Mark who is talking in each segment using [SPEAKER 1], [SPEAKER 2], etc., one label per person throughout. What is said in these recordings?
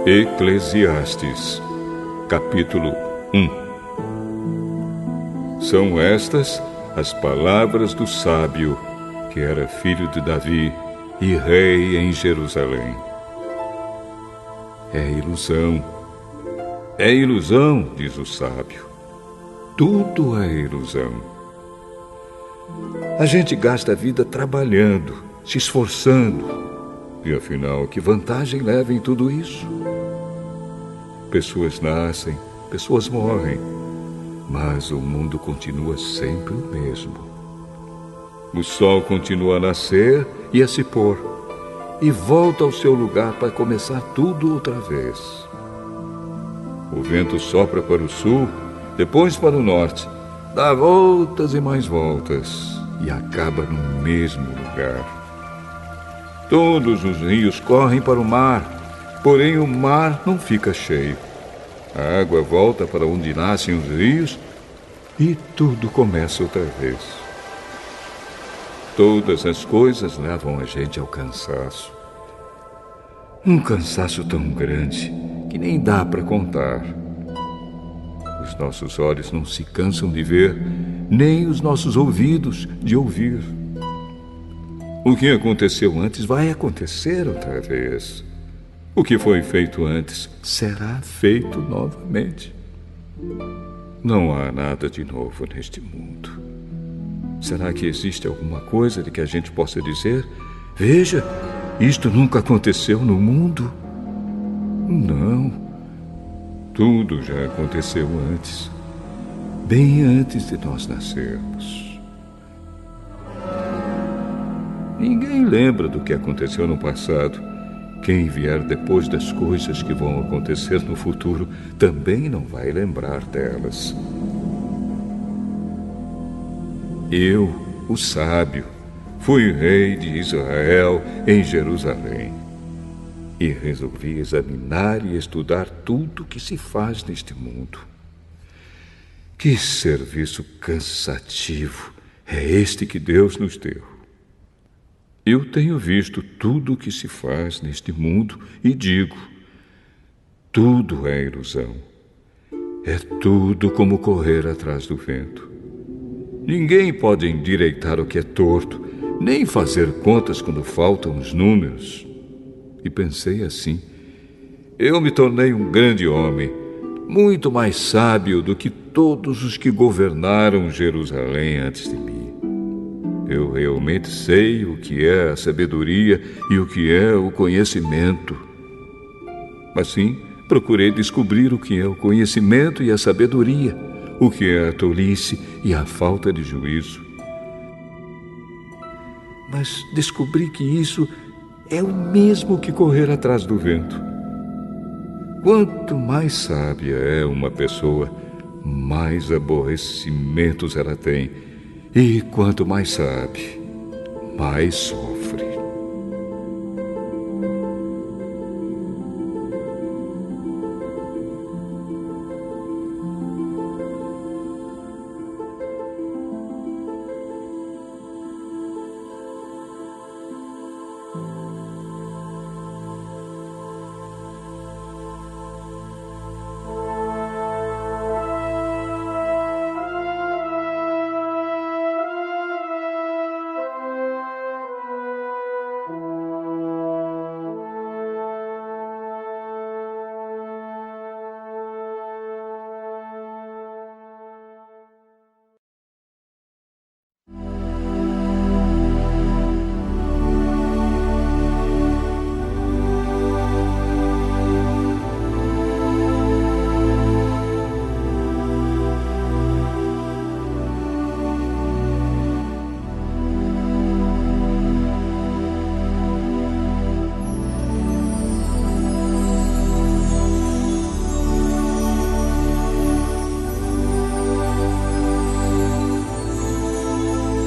[SPEAKER 1] Eclesiastes, capítulo 1. São estas as palavras do sábio, que era filho de Davi e rei em Jerusalém. É ilusão, diz o sábio. Tudo é ilusão. A gente gasta a vida trabalhando, se esforçando. E afinal, que vantagem leva em tudo isso? Pessoas nascem, pessoas morrem, mas o mundo continua sempre o mesmo. O sol continua a nascer e a se pôr, e volta ao seu lugar para começar tudo outra vez. O vento sopra para o sul, depois para o norte, dá voltas e mais voltas, e acaba no mesmo lugar. Todos os rios correm para o mar, porém o mar não fica cheio. A água volta para onde nascem os rios e tudo começa outra vez. Todas as coisas levam a gente ao cansaço. Um cansaço tão grande que nem dá para contar. Os nossos olhos não se cansam de ver, nem os nossos ouvidos de ouvir. O que aconteceu antes vai acontecer outra vez. O que foi feito antes será feito novamente. Não há nada de novo neste mundo. Será que existe alguma coisa de que a gente possa dizer: veja, isto nunca aconteceu no mundo? Não. Tudo já aconteceu antes, bem antes de nós nascermos. Ninguém lembra do que aconteceu no passado. Quem vier depois das coisas que vão acontecer no futuro também não vai lembrar delas. Eu, o sábio, fui rei de Israel em Jerusalém e resolvi examinar e estudar tudo que se faz neste mundo. Que serviço cansativo é este que Deus nos deu! Eu tenho visto tudo o que se faz neste mundo e digo: tudo é ilusão. É tudo como correr atrás do vento. Ninguém pode endireitar o que é torto, nem fazer contas quando faltam os números. E pensei assim: eu me tornei um grande homem, muito mais sábio do que todos os que governaram Jerusalém antes de mim. Eu realmente sei o que é a sabedoria e o que é o conhecimento. Assim, procurei descobrir o que é o conhecimento e a sabedoria, o que é a tolice e a falta de juízo. Mas descobri que isso é o mesmo que correr atrás do vento. Quanto mais sábia é uma pessoa, mais aborrecimentos ela tem. E quanto mais sabe, mais sofre.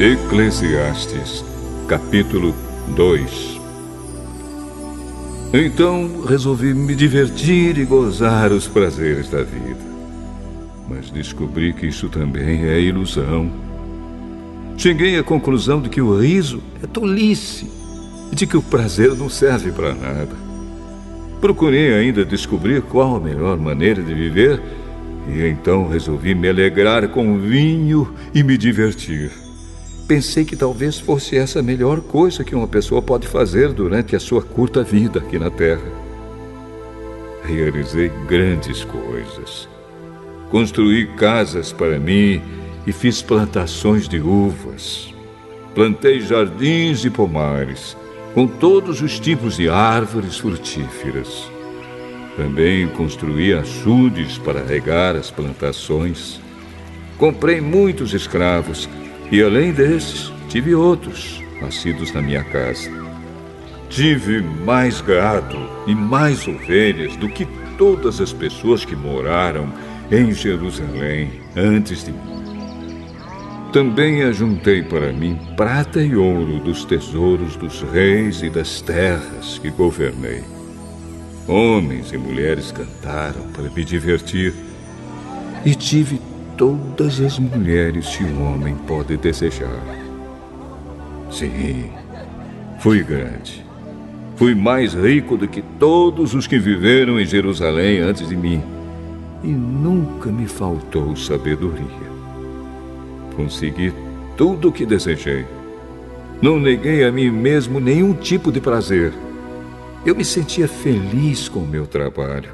[SPEAKER 1] Eclesiastes, capítulo 2. Então resolvi me divertir e gozar os prazeres da vida. Mas descobri que isso também é ilusão. Cheguei à conclusão de que o riso é tolice e de que o prazer não serve para nada. Procurei ainda descobrir qual a melhor maneira de viver e então resolvi me alegrar com vinho e me divertir. Pensei que talvez fosse essa a melhor coisa que uma pessoa pode fazer durante a sua curta vida aqui na Terra. Realizei grandes coisas. Construí casas para mim e fiz plantações de uvas. Plantei jardins e pomares, com todos os tipos de árvores frutíferas. Também construí açudes para regar as plantações. Comprei muitos escravos e, além desses, tive outros nascidos na minha casa. Tive mais gado e mais ovelhas do que todas as pessoas que moraram em Jerusalém antes de mim. Também ajuntei para mim prata e ouro dos tesouros dos reis e das terras que governei. Homens e mulheres cantaram para me divertir. E tive todas as mulheres que um homem pode desejar. Sim, fui grande. Fui mais rico do que todos os que viveram em Jerusalém antes de mim. E nunca me faltou sabedoria. Consegui tudo o que desejei. Não neguei a mim mesmo nenhum tipo de prazer. Eu me sentia feliz com o meu trabalho,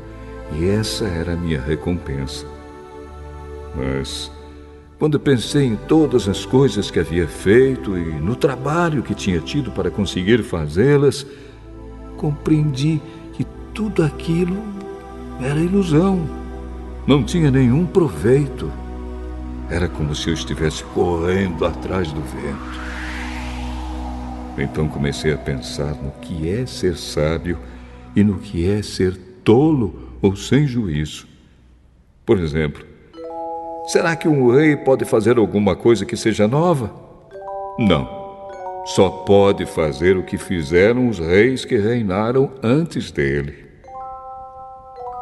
[SPEAKER 1] e essa era a minha recompensa. Mas, quando pensei em todas as coisas que havia feito e no trabalho que tinha tido para conseguir fazê-las, compreendi que tudo aquilo era ilusão. Não tinha nenhum proveito. Era como se eu estivesse correndo atrás do vento. Então comecei a pensar no que é ser sábio e no que é ser tolo ou sem juízo. Por exemplo, será que um rei pode fazer alguma coisa que seja nova? Não. Só pode fazer o que fizeram os reis que reinaram antes dele.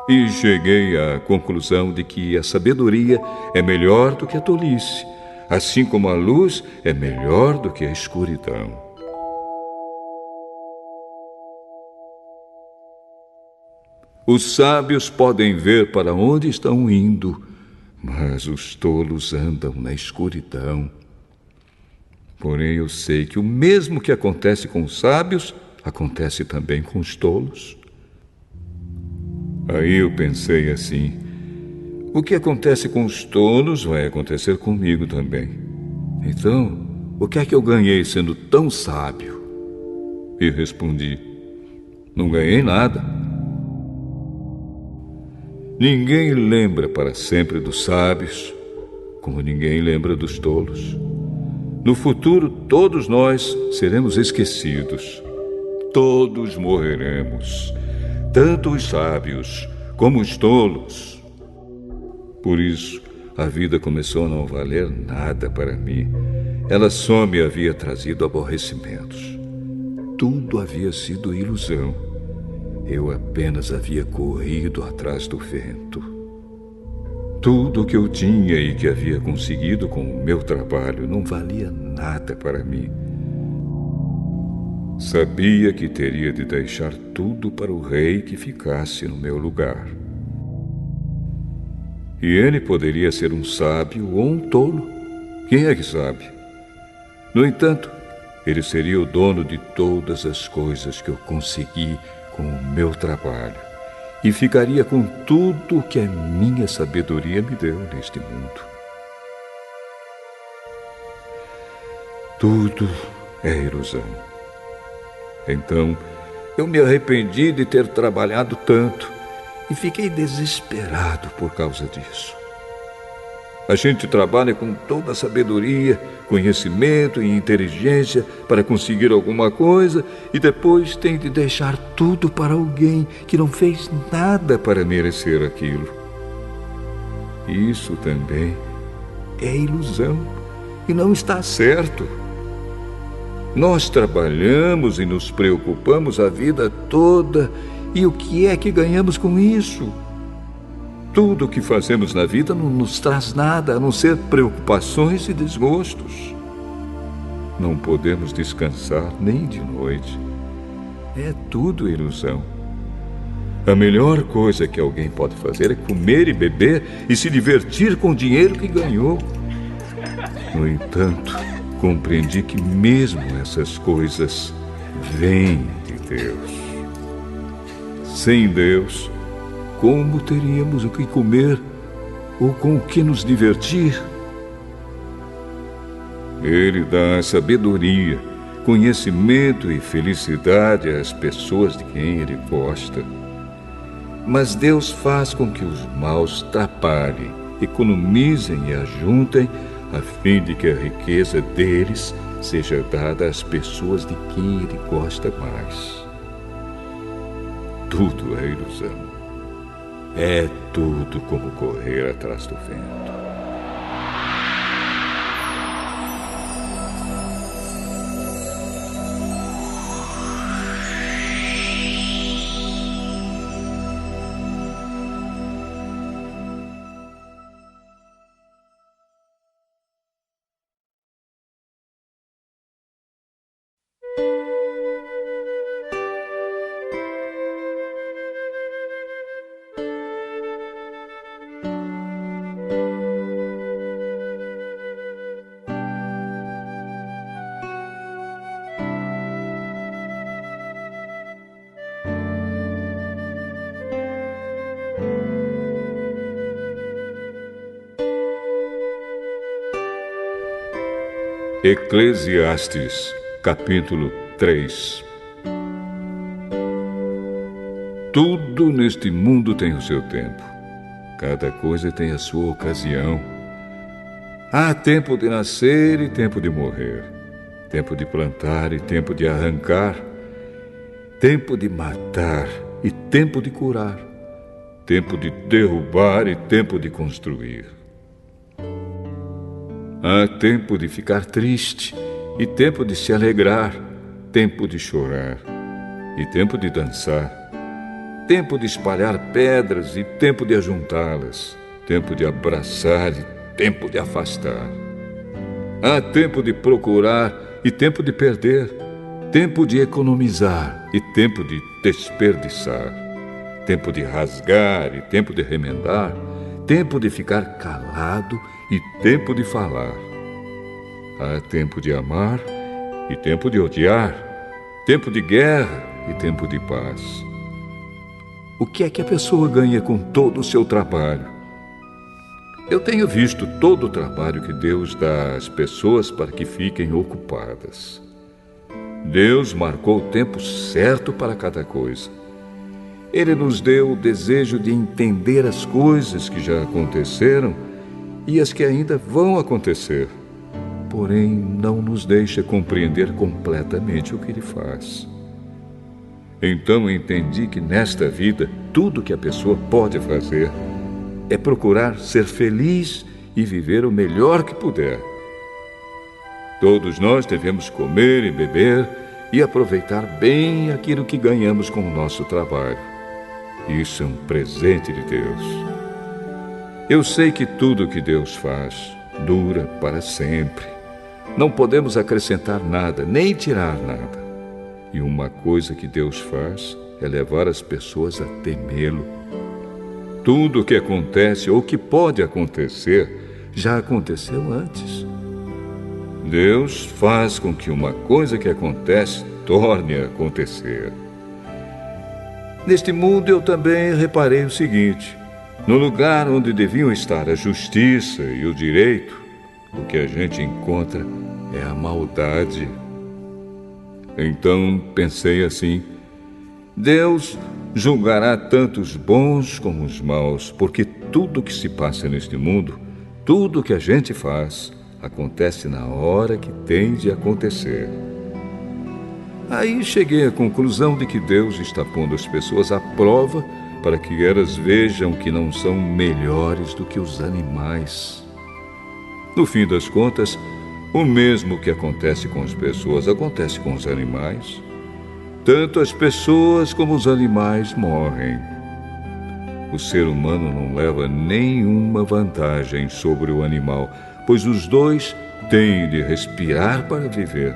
[SPEAKER 1] E cheguei à conclusão de que a sabedoria é melhor do que a tolice, assim como a luz é melhor do que a escuridão. Os sábios podem ver para onde estão indo, mas os tolos andam na escuridão. Porém, eu sei que o mesmo que acontece com os sábios, acontece também com os tolos. Aí eu pensei assim: o que acontece com os tolos vai acontecer comigo também. Então, o que é que eu ganhei sendo tão sábio? E respondi: não ganhei nada. Ninguém lembra para sempre dos sábios, como ninguém lembra dos tolos. No futuro, todos nós seremos esquecidos. Todos morreremos, tanto os sábios como os tolos. Por isso, a vida começou a não valer nada para mim. Ela só me havia trazido aborrecimentos. Tudo havia sido ilusão. Eu apenas havia corrido atrás do vento. Tudo o que eu tinha e que havia conseguido com o meu trabalho não valia nada para mim. Sabia que teria de deixar tudo para o rei que ficasse no meu lugar. E ele poderia ser um sábio ou um tolo. Quem é que sabe? No entanto, ele seria o dono de todas as coisas que eu consegui com o meu trabalho e ficaria com tudo que a minha sabedoria me deu neste mundo. Tudo é ilusão. Então, eu me arrependi de ter trabalhado tanto e fiquei desesperado por causa disso. A gente trabalha com toda a sabedoria, conhecimento e inteligência para conseguir alguma coisa e depois tem de deixar tudo para alguém que não fez nada para merecer aquilo. Isso também é ilusão e não está certo. Nós trabalhamos e nos preocupamos a vida toda e o que é que ganhamos com isso? Tudo o que fazemos na vida não nos traz nada a não ser preocupações e desgostos. Não podemos descansar nem de noite. É tudo ilusão. A melhor coisa que alguém pode fazer é comer e beber e se divertir com o dinheiro que ganhou. No entanto, compreendi que mesmo essas coisas vêm de Deus. Sem Deus, como teríamos o que comer ou com o que nos divertir? Ele dá sabedoria, conhecimento e felicidade às pessoas de quem Ele gosta. Mas Deus faz com que os maus trabalhem, economizem e ajuntem, a fim de que a riqueza deles seja dada às pessoas de quem Ele gosta mais. Tudo é ilusão. É tudo como correr atrás do vento. Eclesiastes, capítulo 3. Tudo neste mundo tem o seu tempo. Cada coisa tem a sua ocasião. Há tempo de nascer e tempo de morrer. Tempo de plantar e tempo de arrancar. Tempo de matar e tempo de curar. Tempo de derrubar e tempo de construir. Há tempo de ficar triste e tempo de se alegrar, tempo de chorar e tempo de dançar, tempo de espalhar pedras e tempo de ajuntá-las, tempo de abraçar e tempo de afastar. Há tempo de procurar e tempo de perder, tempo de economizar e tempo de desperdiçar, tempo de rasgar e tempo de remendar, tempo de ficar calado e tempo de falar. Há tempo de amar e tempo de odiar, tempo de guerra e tempo de paz. O que é que a pessoa ganha com todo o seu trabalho? Eu tenho visto todo o trabalho que Deus dá às pessoas para que fiquem ocupadas. Deus marcou o tempo certo para cada coisa. Ele nos deu o desejo de entender as coisas que já aconteceram e as que ainda vão acontecer. Porém, não nos deixa compreender completamente o que Ele faz. Então entendi que nesta vida, tudo que a pessoa pode fazer é procurar ser feliz e viver o melhor que puder. Todos nós devemos comer e beber e aproveitar bem aquilo que ganhamos com o nosso trabalho. Isso é um presente de Deus. Eu sei que tudo que Deus faz dura para sempre. Não podemos acrescentar nada, nem tirar nada. E uma coisa que Deus faz é levar as pessoas a temê-lo. Tudo o que acontece ou que pode acontecer já aconteceu antes. Deus faz com que uma coisa que acontece torne a acontecer. Neste mundo eu também reparei o seguinte: no lugar onde deviam estar a justiça e o direito, o que a gente encontra é a maldade. Então pensei assim: Deus julgará tanto os bons como os maus, porque tudo que se passa neste mundo, tudo que a gente faz, acontece na hora que tem de acontecer. Aí cheguei à conclusão de que Deus está pondo as pessoas à prova para que elas vejam que não são melhores do que os animais. No fim das contas, o mesmo que acontece com as pessoas acontece com os animais. Tanto as pessoas como os animais morrem. O ser humano não leva nenhuma vantagem sobre o animal, pois os dois têm de respirar para viver.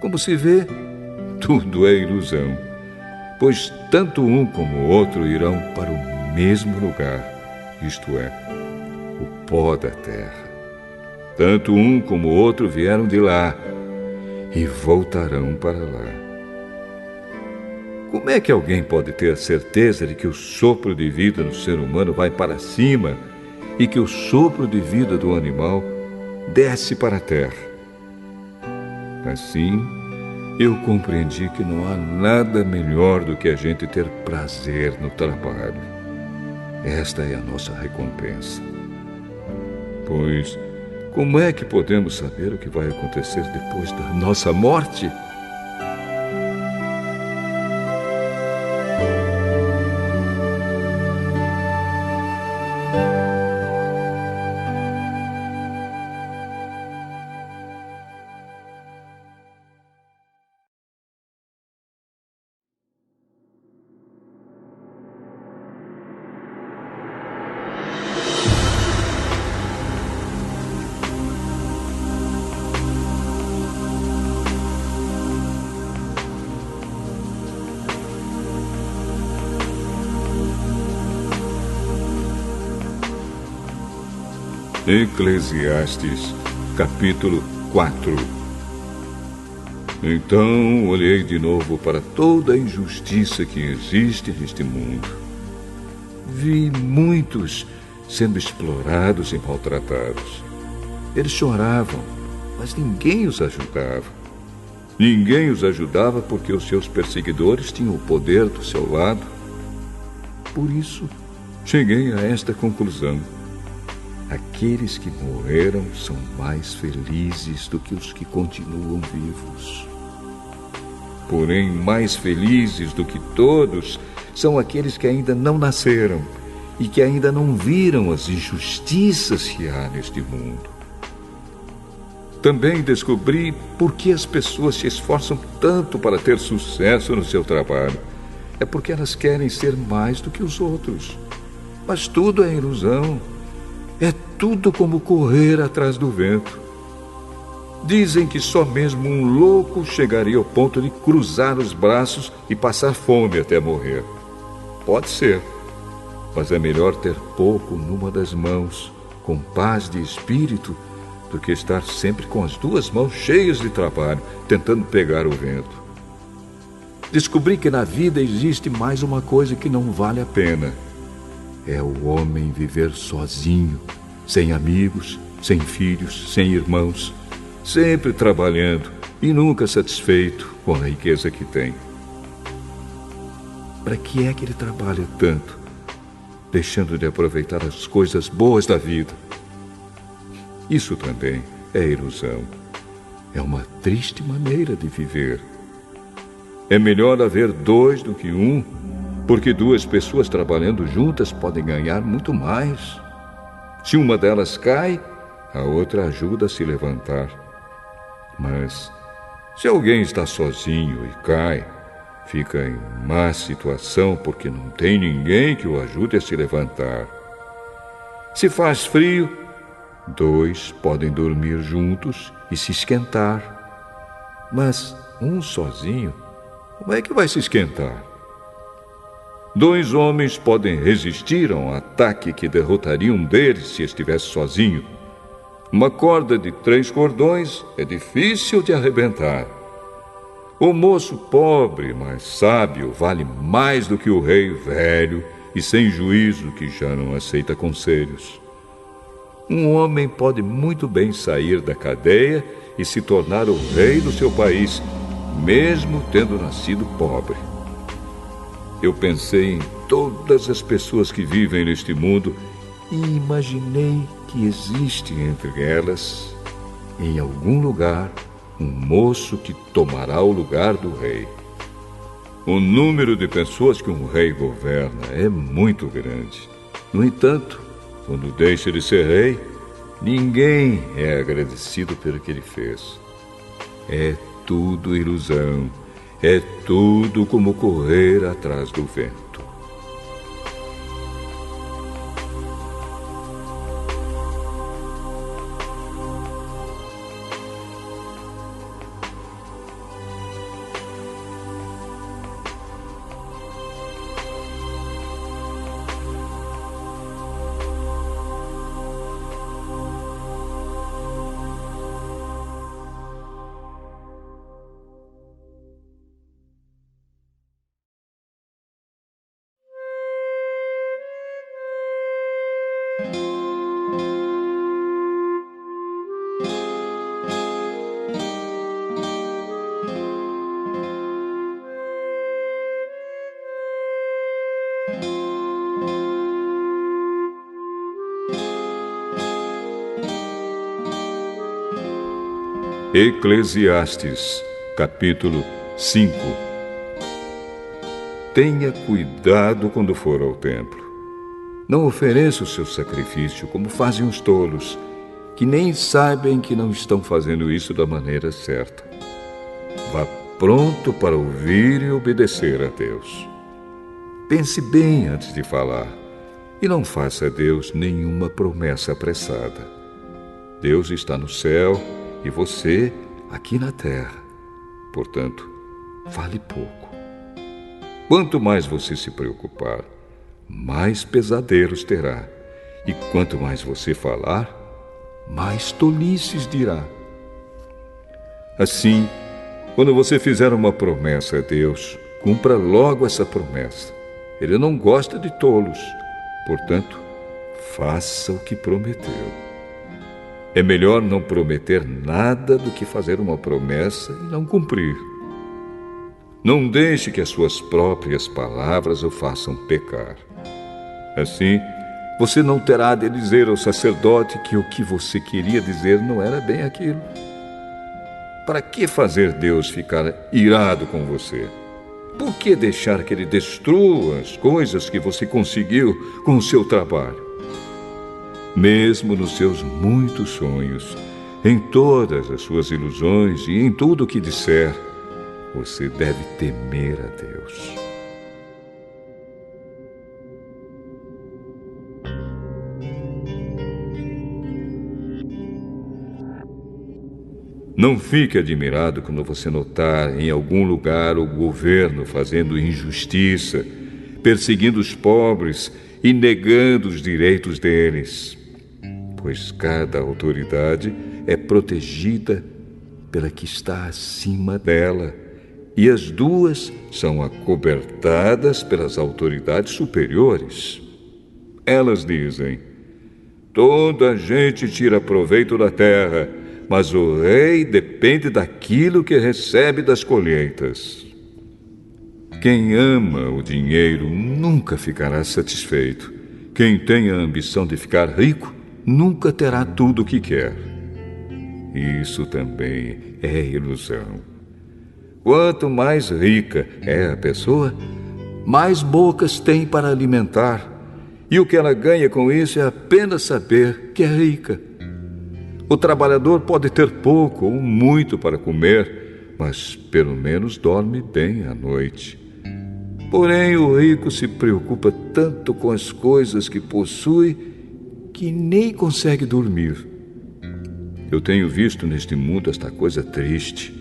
[SPEAKER 1] Como se vê, tudo é ilusão. pois tanto um como o outro irão para o mesmo lugar, isto é, o pó da terra. Tanto um como o outro vieram de lá e voltarão para lá. Como é que alguém pode ter a certeza de que o sopro de vida do ser humano vai para cima e que o sopro de vida do animal desce para a terra? Assim, eu compreendi que não há nada melhor do que a gente ter prazer no trabalho. Esta é a nossa recompensa. Pois, como é que podemos saber o que vai acontecer depois da nossa morte? Eclesiastes, capítulo 4. Então olhei de novo para toda a injustiça que existe neste mundo. Vi muitos sendo explorados e maltratados. Eles choravam, mas ninguém os ajudava. Ninguém os ajudava porque os seus perseguidores tinham o poder do seu lado. Por isso, cheguei a esta conclusão. Aqueles que morreram são mais felizes do que os que continuam vivos. Porém, mais felizes do que todos são aqueles que ainda não nasceram e que ainda não viram as injustiças que há neste mundo. Também descobri por que as pessoas se esforçam tanto para ter sucesso no seu trabalho. É porque elas querem ser mais do que os outros. Mas tudo é ilusão. É tudo como correr atrás do vento. Dizem que só mesmo um louco chegaria ao ponto de cruzar os braços e passar fome até morrer. Pode ser, mas é melhor ter pouco numa das mãos, com paz de espírito, do que estar sempre com as duas mãos cheias de trabalho, tentando pegar o vento. Descobri que na vida existe mais uma coisa que não vale a pena. É o homem viver sozinho, sem amigos, sem filhos, sem irmãos, sempre trabalhando e nunca satisfeito com a riqueza que tem. Para que é que ele trabalha tanto, deixando de aproveitar as coisas boas da vida? Isso também é ilusão. É uma triste maneira de viver. É melhor haver dois do que um, porque duas pessoas trabalhando juntas podem ganhar muito mais. Se uma delas cai, a outra ajuda a se levantar. Mas, se alguém está sozinho e cai, fica em má situação porque não tem ninguém que o ajude a se levantar. Se faz frio, dois podem dormir juntos e se esquentar. Mas um sozinho, como é que vai se esquentar? Dois homens podem resistir a um ataque que derrotaria um deles se estivesse sozinho. Uma corda de 3 cordões é difícil de arrebentar. O moço pobre, mas sábio, vale mais do que o rei velho e sem juízo que já não aceita conselhos. Um homem pode muito bem sair da cadeia e se tornar o rei do seu país, mesmo tendo nascido pobre. Eu pensei em todas as pessoas que vivem neste mundo e imaginei que existe entre elas, em algum lugar, um moço que tomará o lugar do rei. O número de pessoas que um rei governa é muito grande. No entanto, quando deixa de ser rei, ninguém é agradecido pelo que ele fez. É tudo ilusão. É tudo como correr atrás do vento. Eclesiastes, capítulo 5. Tenha cuidado quando for ao templo. Não ofereça o seu sacrifício como fazem os tolos, que nem sabem que não estão fazendo isso da maneira certa. Vá pronto para ouvir e obedecer a Deus. Pense bem antes de falar e não faça a Deus nenhuma promessa apressada. Deus está no céu e você aqui na terra. Portanto, fale pouco. Quanto mais você se preocupar, mais pesadelos terá. E quanto mais você falar, mais tolices dirá. Assim, quando você fizer uma promessa a Deus, cumpra logo essa promessa. Ele não gosta de tolos. Portanto, faça o que prometeu. É melhor não prometer nada do que fazer uma promessa e não cumprir. Não deixe que as suas próprias palavras o façam pecar. Assim, você não terá de dizer ao sacerdote que o que você queria dizer não era bem aquilo. Para que fazer Deus ficar irado com você? Por que deixar que Ele destrua as coisas que você conseguiu com o seu trabalho? Mesmo nos seus muitos sonhos, em todas as suas ilusões e em tudo o que disser, você deve temer a Deus. Não fique admirado quando você notar em algum lugar o governo fazendo injustiça, perseguindo os pobres e negando os direitos deles, pois cada autoridade é protegida pela que está acima dela, e as duas são acobertadas pelas autoridades superiores. Elas dizem: toda a gente tira proveito da terra, mas o rei depende daquilo que recebe das colheitas. Quem ama o dinheiro nunca ficará satisfeito. Quem tem a ambição de ficar rico nunca terá tudo o que quer. Isso também é ilusão. Quanto mais rica é a pessoa, mais bocas tem para alimentar. E o que ela ganha com isso é apenas saber que é rica. O trabalhador pode ter pouco ou muito para comer, mas pelo menos dorme bem à noite. Porém, o rico se preocupa tanto com as coisas que possui que nem consegue dormir. Eu tenho visto neste mundo esta coisa triste.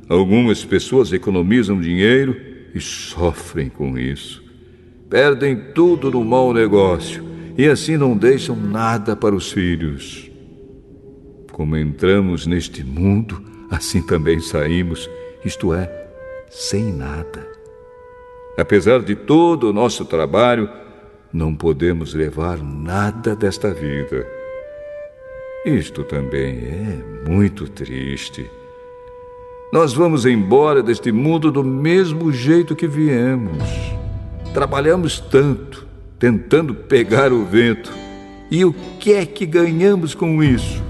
[SPEAKER 1] Algumas pessoas economizam dinheiro e sofrem com isso. Perdem tudo no mau negócio e assim não deixam nada para os filhos. Como entramos neste mundo, assim também saímos, isto é, sem nada. Apesar de todo o nosso trabalho, não podemos levar nada desta vida. Isto também é muito triste. Nós vamos embora deste mundo do mesmo jeito que viemos. Trabalhamos tanto, tentando pegar o vento. E o que é que ganhamos com isso?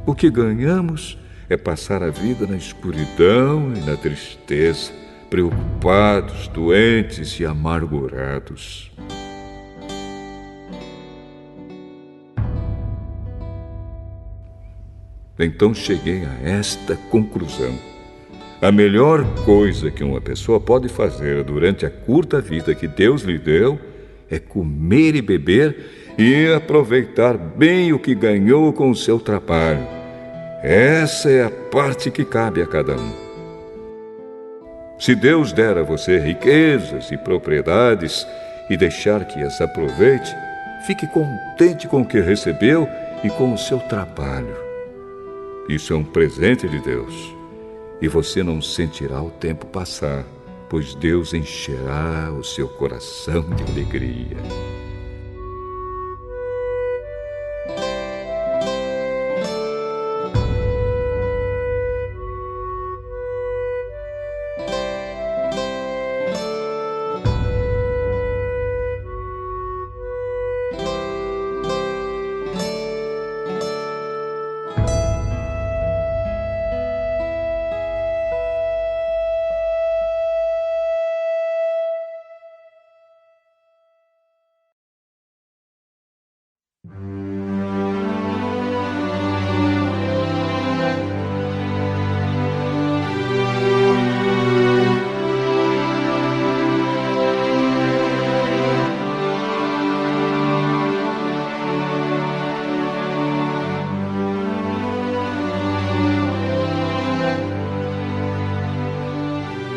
[SPEAKER 1] O que ganhamos é passar a vida na escuridão e na tristeza, preocupados, doentes e amargurados. Então cheguei a esta conclusão. A melhor coisa que uma pessoa pode fazer durante a curta vida que Deus lhe deu é comer e beber e aproveitar bem o que ganhou com o seu trabalho. Essa é a parte que cabe a cada um. Se Deus der a você riquezas e propriedades e deixar que as aproveite, fique contente com o que recebeu e com o seu trabalho. Isso é um presente de Deus, e você não sentirá o tempo passar, pois Deus encherá o seu coração de alegria.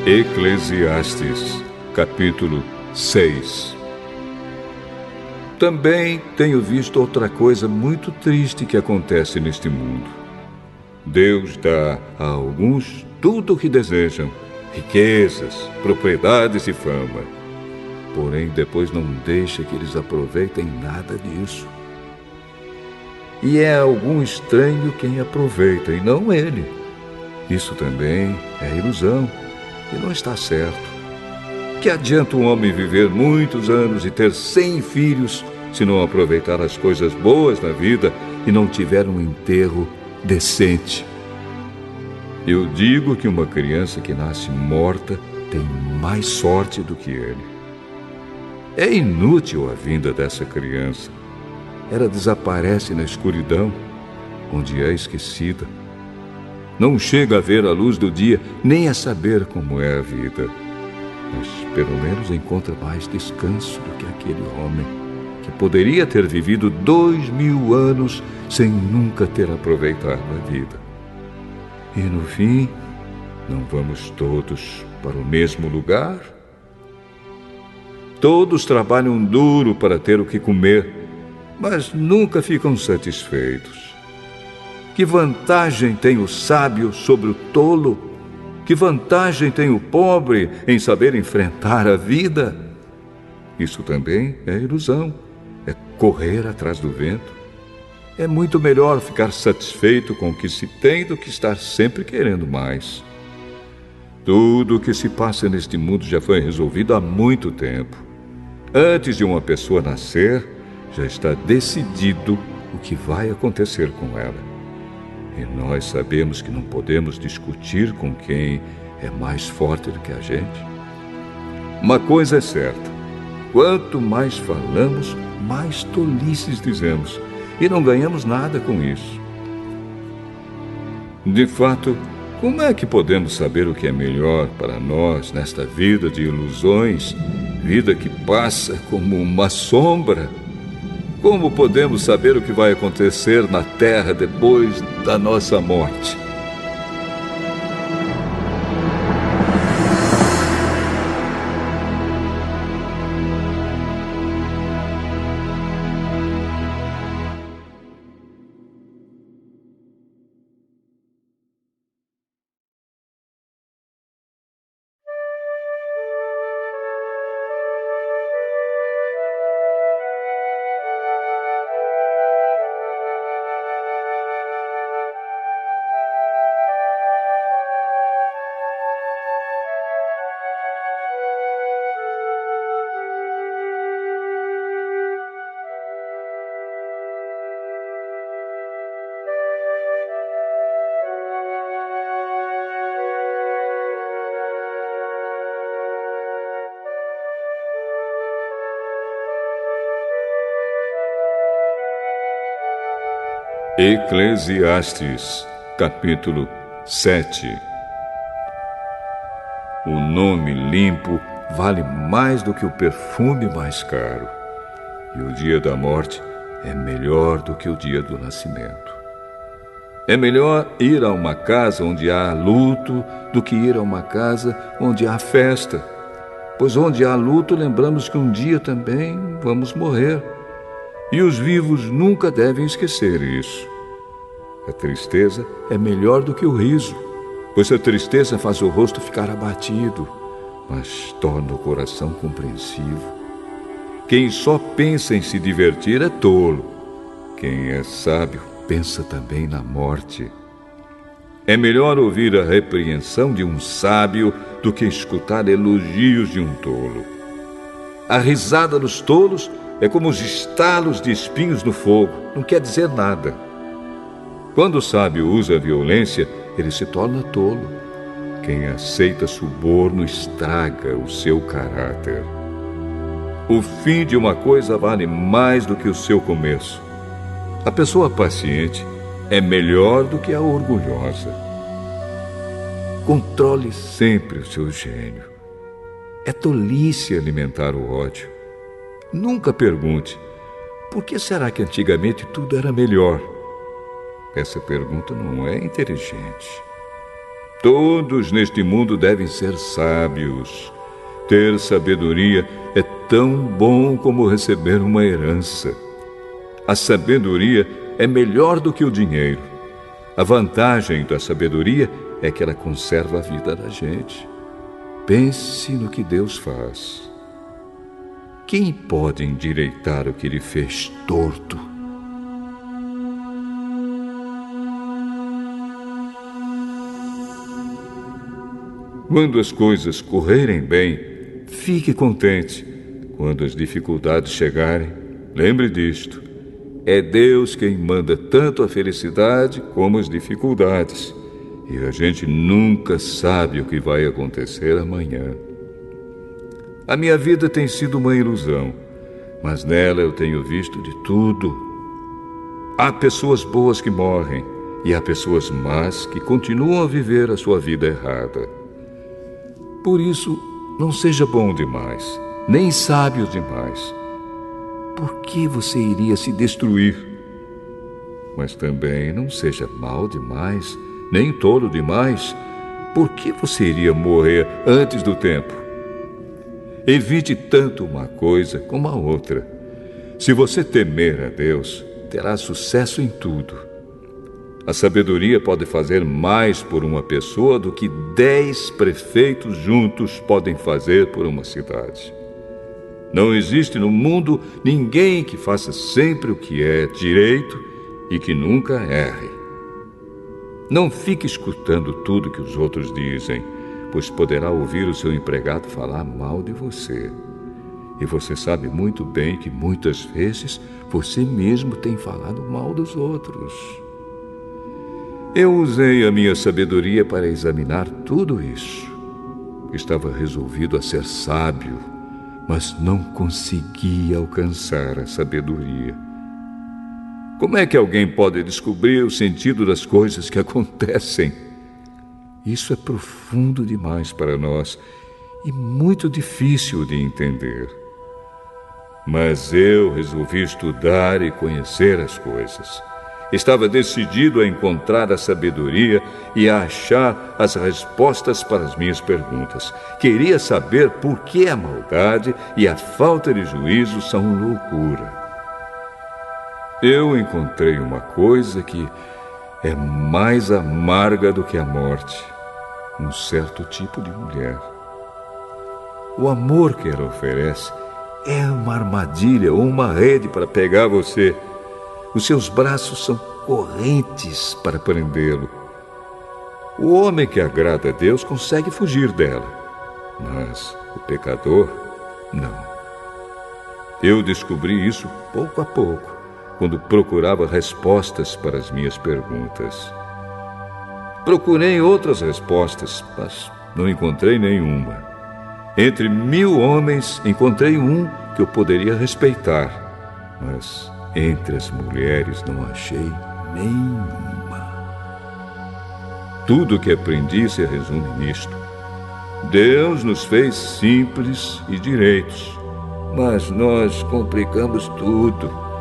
[SPEAKER 1] Eclesiastes, capítulo 6. Também tenho visto outra coisa muito triste que acontece neste mundo. Deus dá a alguns tudo o que desejam, riquezas, propriedades e fama. Porém, depois não deixa que eles aproveitem nada disso. E é algum estranho quem aproveita, e não ele. Isso também é ilusão, e não está certo. Que adianta um homem viver muitos anos e ter 100 filhos se não aproveitar as coisas boas da vida e não tiver um enterro decente? Eu digo que uma criança que nasce morta tem mais sorte do que ele. É inútil a vinda dessa criança. Ela desaparece na escuridão, onde é esquecida. Não chega a ver a luz do dia, nem a saber como é a vida. Mas pelo menos encontra mais descanso do que aquele homem que poderia ter vivido 2000 anos sem nunca ter aproveitado a vida. E no fim, não vamos todos para o mesmo lugar? Todos trabalham duro para ter o que comer, mas nunca ficam satisfeitos. Que vantagem tem o sábio sobre o tolo? Que vantagem tem o pobre em saber enfrentar a vida? Isso também é ilusão, é correr atrás do vento. É muito melhor ficar satisfeito com o que se tem do que estar sempre querendo mais. Tudo o que se passa neste mundo já foi resolvido há muito tempo. Antes de uma pessoa nascer, já está decidido o que vai acontecer com ela. E nós sabemos que não podemos discutir com quem é mais forte do que a gente. Uma coisa é certa: quanto mais falamos, mais tolices dizemos, e não ganhamos nada com isso. De fato, como é que podemos saber o que é melhor para nós nesta vida de ilusões, vida que passa como uma sombra? Como podemos saber o que vai acontecer na terra depois da nossa morte? Eclesiastes, capítulo 7. O nome limpo vale mais do que o perfume mais caro, e o dia da morte é melhor do que o dia do nascimento. É melhor ir a uma casa onde há luto do que ir a uma casa onde há festa, pois onde há luto lembramos que um dia também vamos morrer. E os vivos nunca devem esquecer isso. A tristeza é melhor do que o riso, pois a tristeza faz o rosto ficar abatido, mas torna o coração compreensivo. Quem só pensa em se divertir é tolo. Quem é sábio pensa também na morte. É melhor ouvir a repreensão de um sábio do que escutar elogios de um tolo. A risada dos tolos é como os estalos de espinhos no fogo, não quer dizer nada. Quando o sábio usa a violência, ele se torna tolo. Quem aceita suborno estraga o seu caráter. O fim de uma coisa vale mais do que o seu começo. A pessoa paciente é melhor do que a orgulhosa. Controle sempre o seu gênio. É tolice alimentar o ódio. Nunca pergunte: por que será que antigamente tudo era melhor? Essa pergunta não é inteligente. Todos neste mundo devem ser sábios. Ter sabedoria é tão bom como receber uma herança. A sabedoria é melhor do que o dinheiro. A vantagem da sabedoria é que ela conserva a vida da gente. Pense no que Deus faz. Quem pode endireitar o que Ele fez torto? Quando as coisas correrem bem, fique contente. Quando as dificuldades chegarem, lembre disto. É Deus quem manda tanto a felicidade como as dificuldades. E a gente nunca sabe o que vai acontecer amanhã. A minha vida tem sido uma ilusão, mas nela eu tenho visto de tudo. Há pessoas boas que morrem e há pessoas más que continuam a viver a sua vida errada. Por isso, não seja bom demais, nem sábio demais. Por que você iria se destruir? Mas também não seja mau demais, nem tolo demais. Por que você iria morrer antes do tempo? Evite tanto uma coisa como a outra. Se você temer a Deus, terá sucesso em tudo. A sabedoria pode fazer mais por uma pessoa do que 10 prefeitos juntos podem fazer por uma cidade. Não existe no mundo ninguém que faça sempre o que é direito e que nunca erre. Não fique escutando tudo que os outros dizem, pois poderá ouvir o seu empregado falar mal de você. E você sabe muito bem que muitas vezes você mesmo tem falado mal dos outros. Eu usei a minha sabedoria para examinar tudo isso. Estava resolvido a ser sábio, mas não conseguia alcançar a sabedoria. Como é que alguém pode descobrir o sentido das coisas que acontecem? Isso é profundo demais para nós e muito difícil de entender. Mas eu resolvi estudar e conhecer as coisas. Estava decidido a encontrar a sabedoria e a achar as respostas para as minhas perguntas. Queria saber por que a maldade e a falta de juízo são loucura. Eu encontrei uma coisa que é mais amarga do que a morte. Um certo tipo de mulher. O amor que ela oferece é uma armadilha ou uma rede para pegar você. Os seus braços são correntes para prendê-lo. O homem que agrada a Deus consegue fugir dela, mas o pecador, não. Eu descobri isso pouco a pouco, quando procurava respostas para as minhas perguntas. Procurei outras respostas, mas não encontrei nenhuma. Entre 1000 homens, encontrei um que eu poderia respeitar, mas entre as mulheres não achei nenhuma. Tudo o que aprendi se resume nisto. Deus nos fez simples e direitos, mas nós complicamos tudo.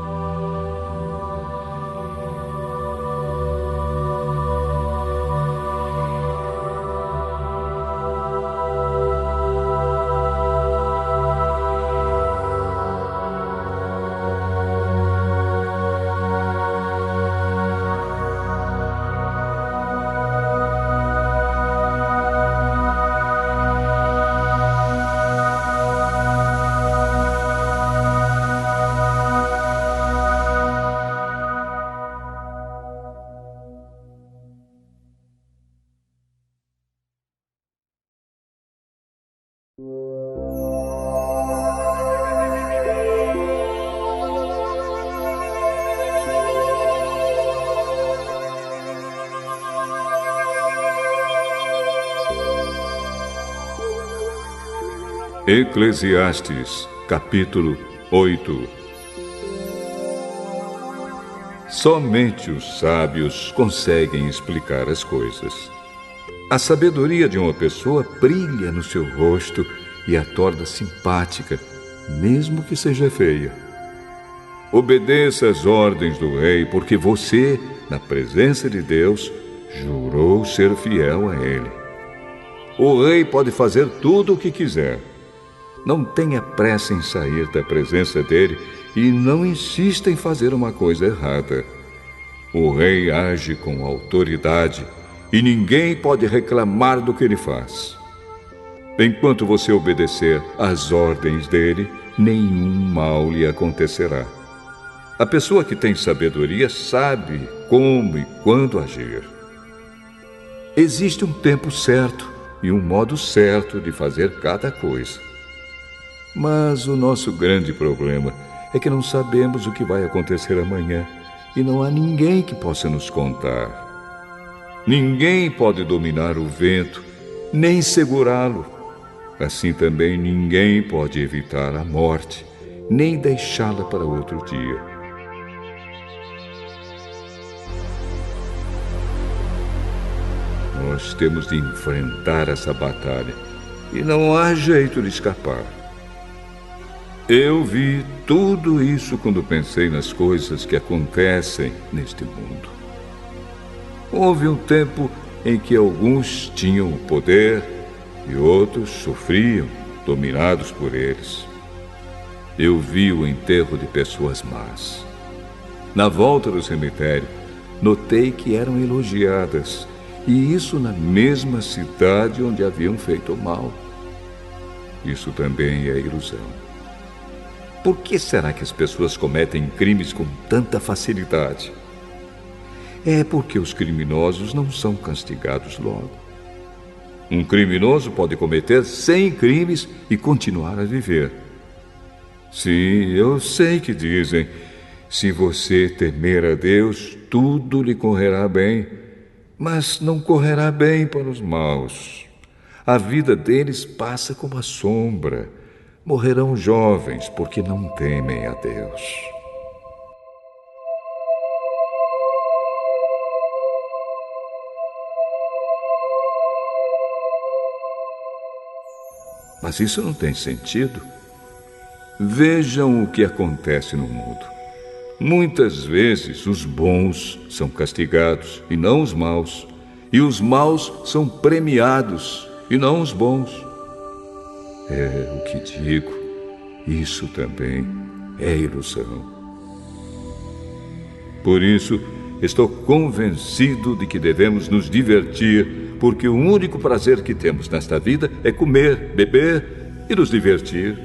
[SPEAKER 1] Eclesiastes, capítulo 8. Somente os sábios conseguem explicar as coisas. A sabedoria de uma pessoa brilha no seu rosto e a torna simpática, mesmo que seja feia. Obedeça às ordens do rei, porque você, na presença de Deus, jurou ser fiel a ele. o rei pode fazer tudo o que quiser. Não tenha pressa em sair da presença dele e não insista em fazer uma coisa errada. O rei age com autoridade e ninguém pode reclamar do que ele faz. Enquanto você obedecer às ordens dele, nenhum mal lhe acontecerá. A pessoa que tem sabedoria sabe como e quando agir. Existe um tempo certo e um modo certo de fazer cada coisa. Mas o nosso grande problema é que não sabemos o que vai acontecer amanhã e não há ninguém que possa nos contar. Ninguém pode dominar o vento, nem segurá-lo. Assim também ninguém pode evitar a morte, nem deixá-la para outro dia. Nós temos de enfrentar essa batalha e não há jeito de escapar. Eu vi tudo isso quando pensei nas coisas que acontecem neste mundo. Houve um tempo em que alguns tinham o poder e outros sofriam, dominados por eles. Eu vi o enterro de pessoas más. Na volta do cemitério, notei que eram elogiadas, e isso na mesma cidade onde haviam feito mal. Isso também é ilusão. Por que será que as pessoas cometem crimes com tanta facilidade? É porque os criminosos não são castigados logo. Um criminoso pode cometer 100 crimes e continuar a viver. Sim, eu sei que dizem, se você temer a Deus, tudo lhe correrá bem, mas não correrá bem para os maus. A vida deles passa como a sombra. Morrerão jovens porque não temem a Deus. Mas isso não tem sentido. Vejam o que acontece no mundo. Muitas vezes os bons são castigados e não os maus, e os maus são premiados e não os bons. É o que digo, isso também é ilusão. Por isso, estou convencido de que devemos nos divertir, porque o único prazer que temos nesta vida é comer, beber e nos divertir.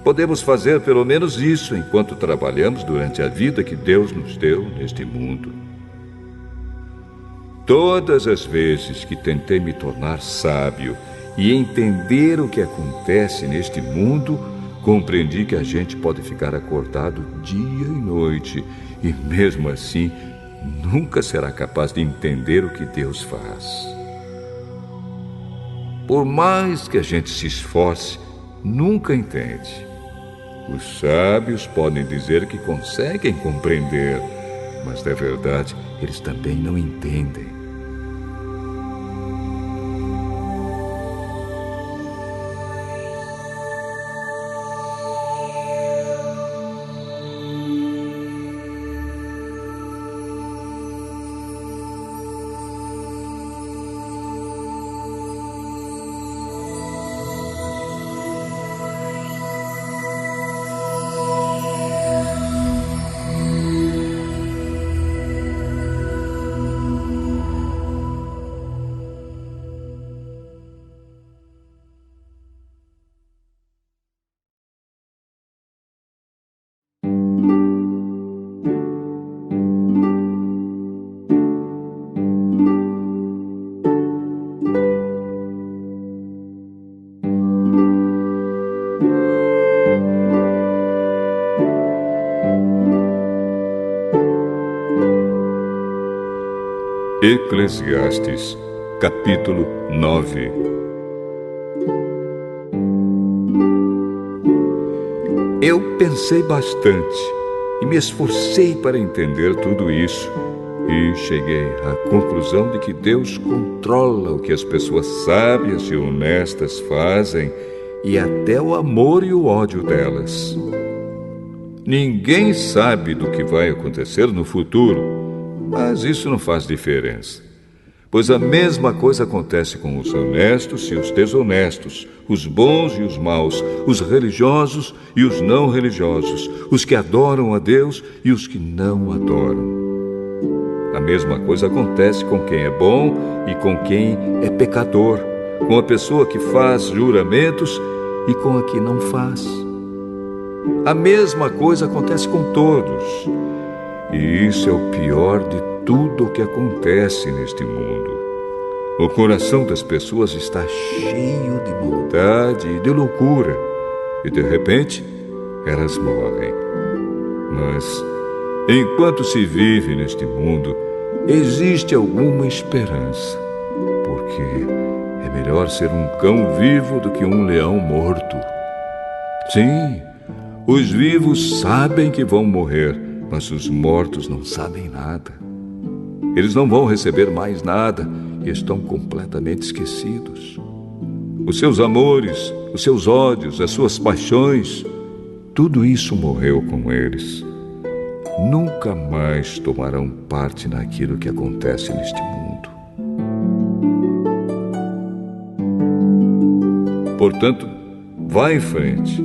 [SPEAKER 1] Podemos fazer pelo menos isso enquanto trabalhamos durante a vida que Deus nos deu neste mundo. Todas as vezes que tentei me tornar sábio e entender o que acontece neste mundo, compreendi que a gente pode ficar acordado dia e noite e, mesmo assim, nunca será capaz de entender o que Deus faz. Por mais que a gente se esforce, nunca entende. Os sábios podem dizer que conseguem compreender, mas, na verdade, eles também não entendem. Eclesiastes, capítulo 9. Eu pensei bastante e me esforcei para entender tudo isso e cheguei à conclusão de que Deus controla o que as pessoas sábias e honestas fazem e até o amor e o ódio delas. Ninguém sabe do que vai acontecer no futuro, mas isso não faz diferença. Pois a mesma coisa acontece com os honestos e os desonestos, os bons e os maus, os religiosos e os não religiosos, os que adoram a Deus e os que não adoram. A mesma coisa acontece com quem é bom e com quem é pecador, com a pessoa que faz juramentos e com a que não faz. A mesma coisa acontece com todos. E isso é o pior de tudo o que acontece neste mundo. O coração das pessoas está cheio de maldade e de loucura, e de repente elas morrem. Mas, enquanto se vive neste mundo, existe alguma esperança, porque é melhor ser um cão vivo do que um leão morto. Sim, os vivos sabem que vão morrer, mas os mortos não sabem nada. Eles não vão receber mais nada e estão completamente esquecidos. Os seus amores, os seus ódios, as suas paixões, tudo isso morreu com eles. Nunca mais tomarão parte naquilo que acontece neste mundo. Portanto, vá em frente.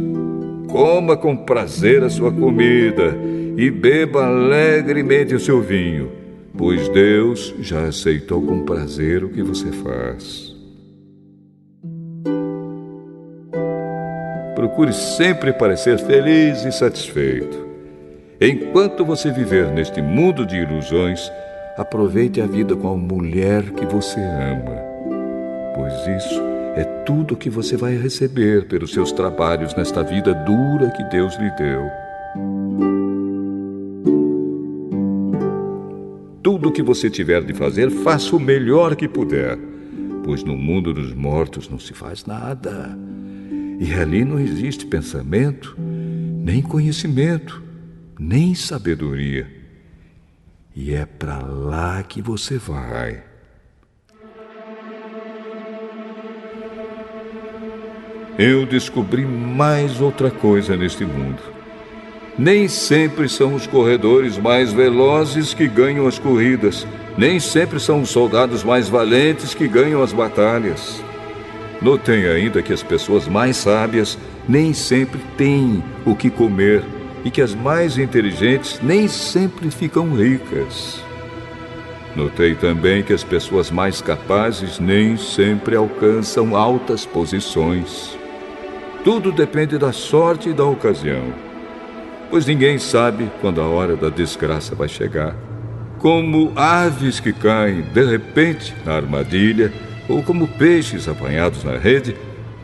[SPEAKER 1] Coma com prazer a sua comida e beba alegremente o seu vinho, pois Deus já aceitou com prazer o que você faz. Procure sempre parecer feliz e satisfeito. Enquanto você viver neste mundo de ilusões, aproveite a vida com a mulher que você ama, pois isso é tudo que você vai receber pelos seus trabalhos nesta vida dura que Deus lhe deu. Tudo o que você tiver de fazer, faça o melhor que puder, pois no mundo dos mortos não se faz nada. E ali não existe pensamento, nem conhecimento, nem sabedoria. E é para lá que você vai. Eu descobri mais outra coisa neste mundo. Nem sempre são os corredores mais velozes que ganham as corridas. Nem sempre são os soldados mais valentes que ganham as batalhas. Notei ainda que as pessoas mais sábias nem sempre têm o que comer e que as mais inteligentes nem sempre ficam ricas. Notei também que as pessoas mais capazes nem sempre alcançam altas posições. Tudo depende da sorte e da ocasião, pois ninguém sabe quando a hora da desgraça vai chegar. Como aves que caem de repente na armadilha, ou como peixes apanhados na rede,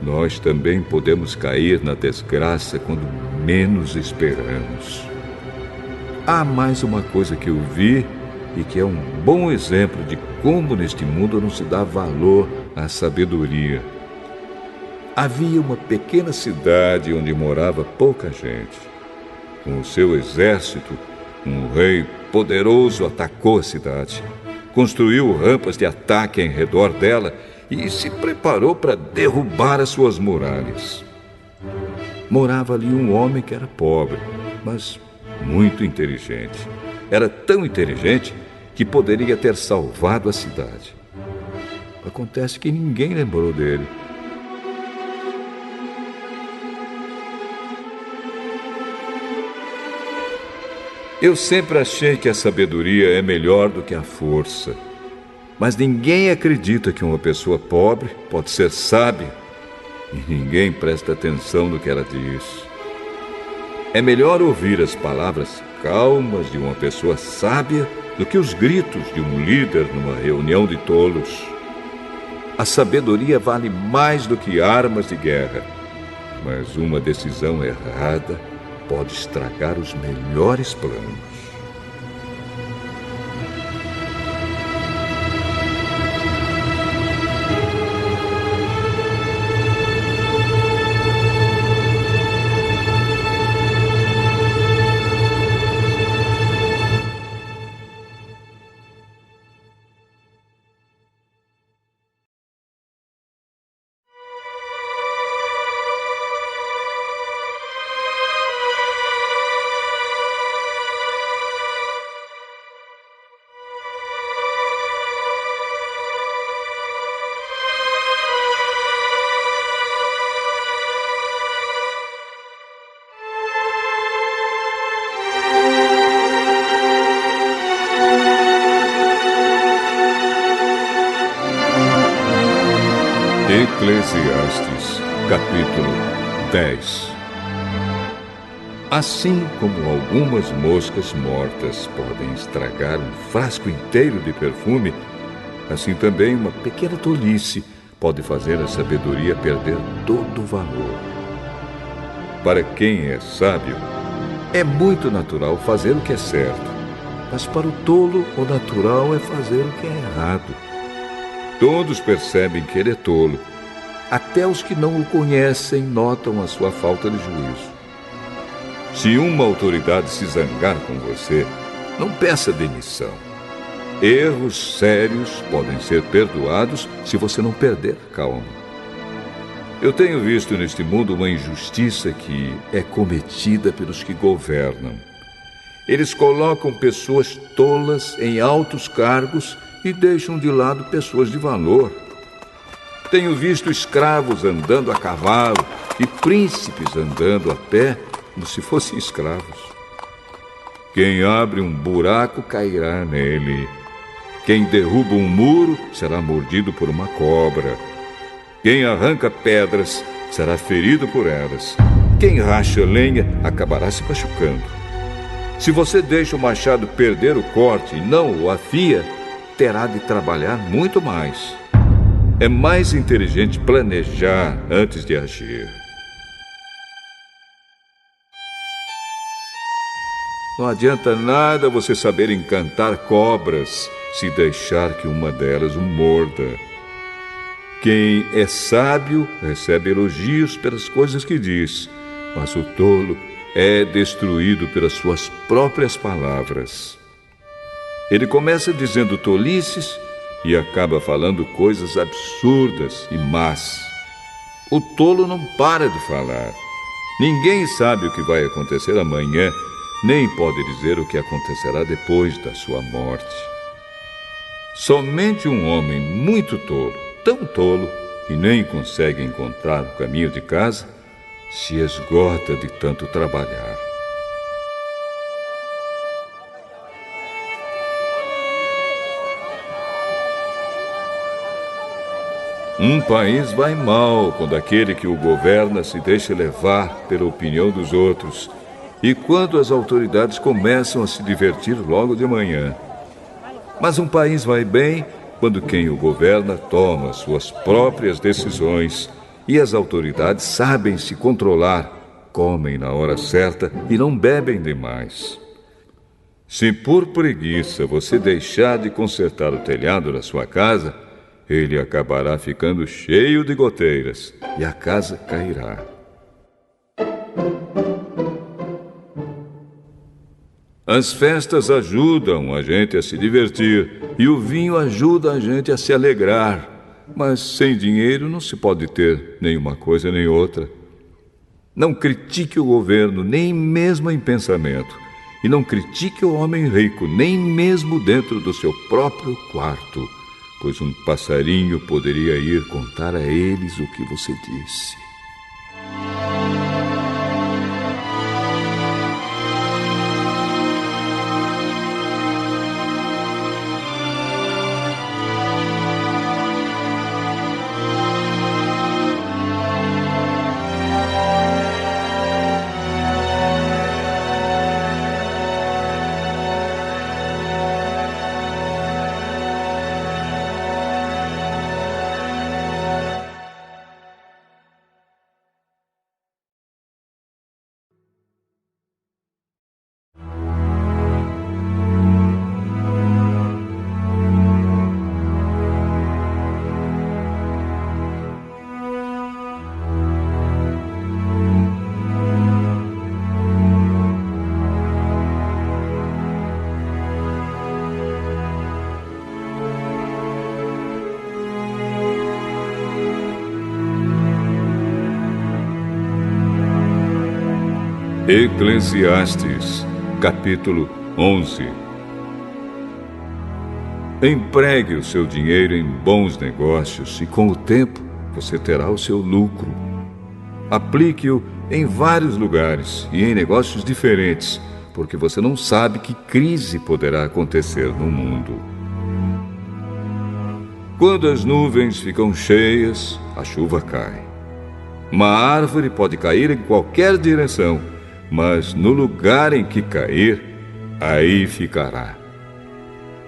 [SPEAKER 1] nós também podemos cair na desgraça quando menos esperamos. Há mais uma coisa que eu vi e que é um bom exemplo de como neste mundo não se dá valor à sabedoria. Havia uma pequena cidade onde morava pouca gente. Com o seu exército, um rei poderoso atacou a cidade. Construiu rampas de ataque em redor dela e se preparou para derrubar as suas muralhas. Morava ali um homem que era pobre, mas muito inteligente. Era tão inteligente que poderia ter salvado a cidade. Acontece que ninguém lembrou dele. Eu sempre achei que a sabedoria é melhor do que a força. Mas ninguém acredita que uma pessoa pobre pode ser sábia e ninguém presta atenção no que ela diz. É melhor ouvir as palavras calmas de uma pessoa sábia do que os gritos de um líder numa reunião de tolos. A sabedoria vale mais do que armas de guerra, mas uma decisão errada pode estragar os melhores planos. Eclesiastes, capítulo 10. Assim como algumas moscas mortas podem estragar um frasco inteiro de perfume, assim também uma pequena tolice pode fazer a sabedoria perder todo o valor. Para quem é sábio, é muito natural fazer o que é certo, mas para o tolo, o natural é fazer o que é errado. Todos percebem que ele é tolo. Até os que não o conhecem notam a sua falta de juízo. Se uma autoridade se zangar com você, não peça demissão. Erros sérios podem ser perdoados se você não perder a calma. Eu tenho visto neste mundo uma injustiça que é cometida pelos que governam. Eles colocam pessoas tolas em altos cargos e deixam de lado pessoas de valor. Tenho visto escravos andando a cavalo e príncipes andando a pé como se fossem escravos. Quem abre um buraco cairá nele. Quem derruba um muro será mordido por uma cobra. Quem arranca pedras será ferido por elas. Quem racha lenha acabará se machucando. Se você deixa o machado perder o corte e não o afia, terá de trabalhar muito mais. É mais inteligente planejar antes de agir. Não adianta nada você saber encantar cobras se deixar que uma delas o morda. Quem é sábio recebe elogios pelas coisas que diz, mas o tolo é destruído pelas suas próprias palavras. Ele começa dizendo tolices e acaba falando coisas absurdas e más. O tolo não para de falar. Ninguém sabe o que vai acontecer amanhã, nem pode dizer o que acontecerá depois da sua morte. Somente um homem muito tolo, tão tolo, que nem consegue encontrar o caminho de casa, se esgota de tanto trabalhar. Um país vai mal quando aquele que o governa se deixa levar pela opinião dos outros e quando as autoridades começam a se divertir logo de manhã. Mas um país vai bem quando quem o governa toma suas próprias decisões e as autoridades sabem se controlar, comem na hora certa e não bebem demais. Se por preguiça você deixar de consertar o telhado da sua casa, ele acabará ficando cheio de goteiras e a casa cairá. As festas ajudam a gente a se divertir e o vinho ajuda a gente a se alegrar. Mas sem dinheiro não se pode ter nenhuma coisa nem outra. Não critique o governo, nem mesmo em pensamento. E não critique o homem rico, nem mesmo dentro do seu próprio quarto. Pois um passarinho poderia ir contar a eles o que você disse. Eclesiastes, capítulo 11. Empregue o seu dinheiro em bons negócios e com o tempo você terá o seu lucro. Aplique-o em vários lugares e em negócios diferentes, porque você não sabe que crise poderá acontecer no mundo. Quando as nuvens ficam cheias, a chuva cai. Uma árvore pode cair em qualquer direção, mas no lugar em que cair, aí ficará.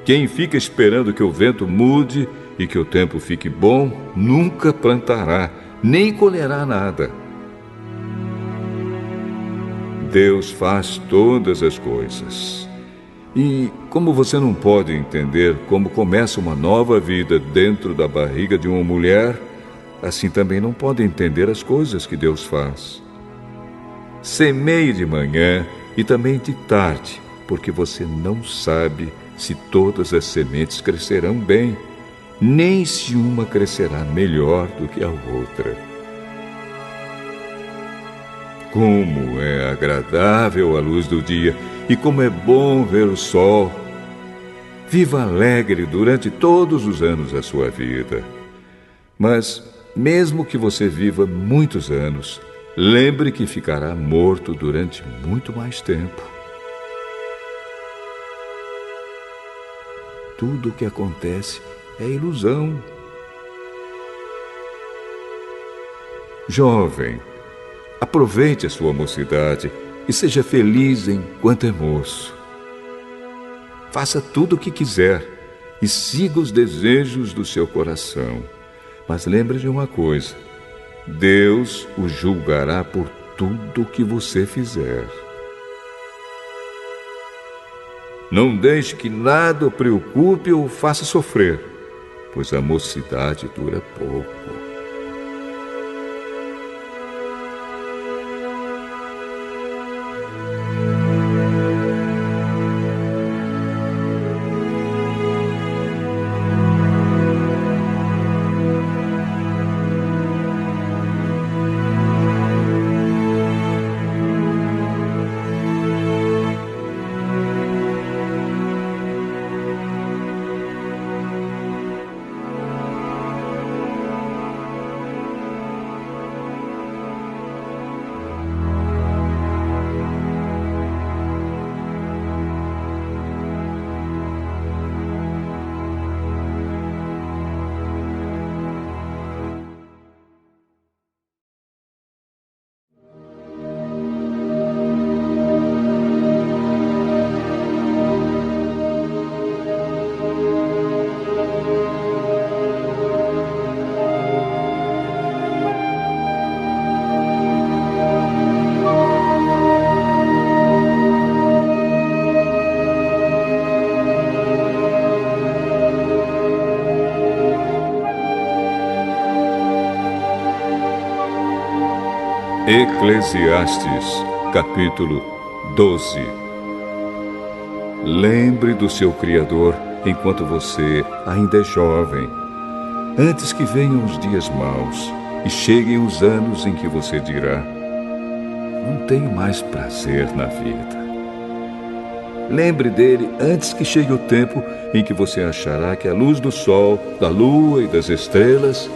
[SPEAKER 1] Quem fica esperando que o vento mude e que o tempo fique bom, nunca plantará, nem colherá nada. Deus faz todas as coisas. E como você não pode entender como começa uma nova vida dentro da barriga de uma mulher, assim também não pode entender as coisas que Deus faz. Semeie de manhã e também de tarde, porque você não sabe se todas as sementes crescerão bem, nem se uma crescerá melhor do que a outra. Como é agradável a luz do dia e como é bom ver o sol. Viva alegre durante todos os anos da sua vida. Mas, mesmo que você viva muitos anos, lembre que ficará morto durante muito mais tempo. Tudo o que acontece é ilusão. Jovem, aproveite a sua mocidade e seja feliz enquanto é moço. Faça tudo o que quiser e siga os desejos do seu coração. Mas lembre de uma coisa: Deus o julgará por tudo o que você fizer. Não deixe que nada o preocupe ou o faça sofrer, pois a mocidade dura pouco. Eclesiastes, capítulo 12. Lembre do seu Criador enquanto você ainda é jovem, antes que venham os dias maus e cheguem os anos em que você dirá: não tenho mais prazer na vida. Lembre dele antes que chegue o tempo em que você achará que a luz do sol, da lua e das estrelas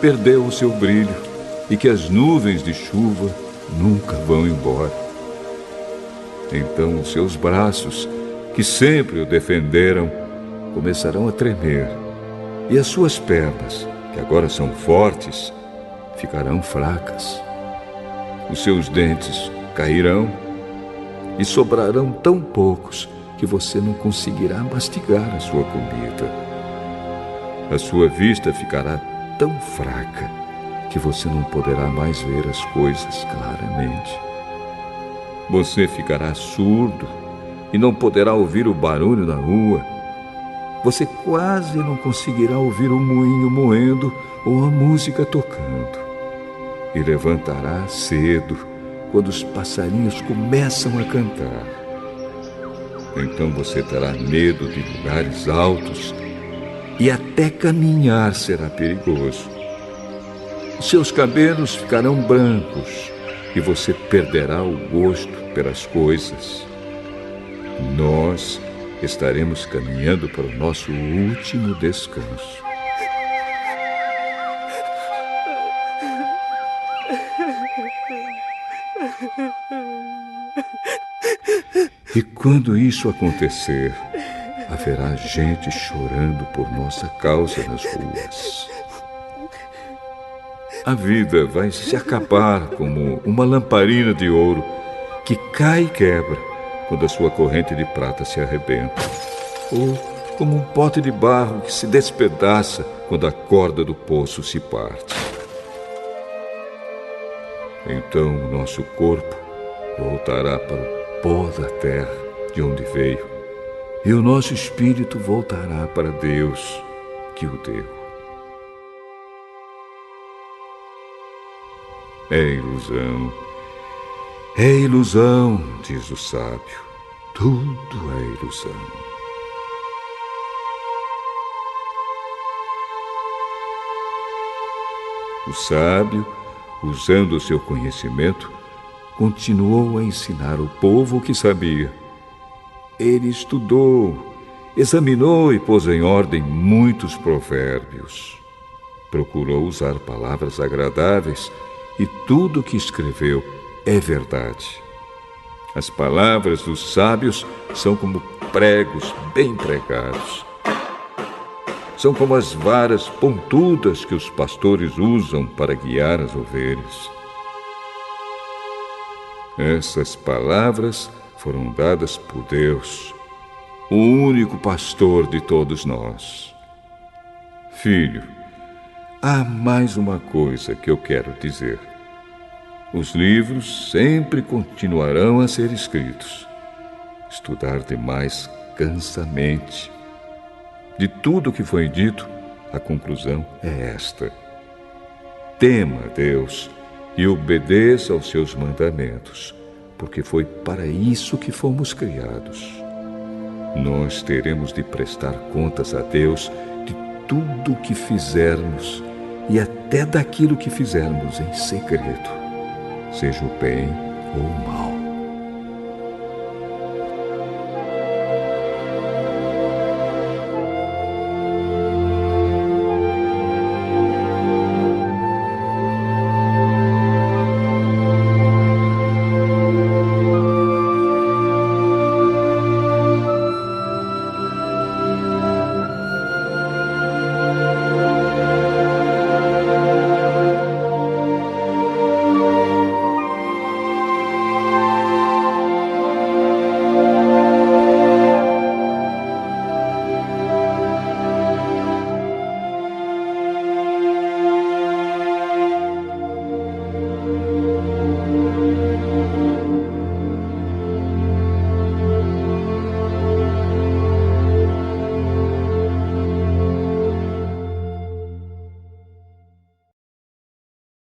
[SPEAKER 1] perdeu o seu brilho e que as nuvens de chuva nunca vão embora. Então os seus braços, que sempre o defenderam, começarão a tremer, e as suas pernas, que agora são fortes, ficarão fracas. Os seus dentes cairão e sobrarão tão poucos que você não conseguirá mastigar a sua comida. A sua vista ficará tão fraca que você não poderá mais ver as coisas claramente. Você ficará surdo e não poderá ouvir o barulho da rua. Você quase não conseguirá ouvir o moinho moendo ou a música tocando. E levantará cedo quando os passarinhos começam a cantar. Então você terá medo de lugares altos e até caminhar será perigoso. Seus cabelos ficarão brancos e você perderá o gosto pelas coisas. Nós estaremos caminhando para o nosso último descanso. E quando isso acontecer, haverá gente chorando por nossa causa nas ruas. A vida vai se acabar como uma lamparina de ouro que cai e quebra quando a sua corrente de prata se arrebenta, ou como um pote de barro que se despedaça quando a corda do poço se parte. Então o nosso corpo voltará para o pó da terra de onde veio, e o nosso espírito voltará para Deus que o deu. É ilusão, diz o sábio. Tudo é ilusão. O sábio, usando o seu conhecimento, continuou a ensinar o povo o que sabia. Ele estudou, examinou e pôs em ordem muitos provérbios. Procurou usar palavras agradáveis e tudo o que escreveu é verdade. As palavras dos sábios são como pregos bem pregados. São como as varas pontudas que os pastores usam para guiar as ovelhas. Essas palavras foram dadas por Deus, o único pastor de todos nós. Filho, há mais uma coisa que eu quero dizer. Os livros sempre continuarão a ser escritos. Estudar demais cansa a mente. De tudo o que foi dito, a conclusão é esta: tema a Deus e obedeça aos seus mandamentos, porque foi para isso que fomos criados. Nós teremos de prestar contas a Deus de tudo o que fizermos e até daquilo que fizermos em segredo, seja o bem ou o mal.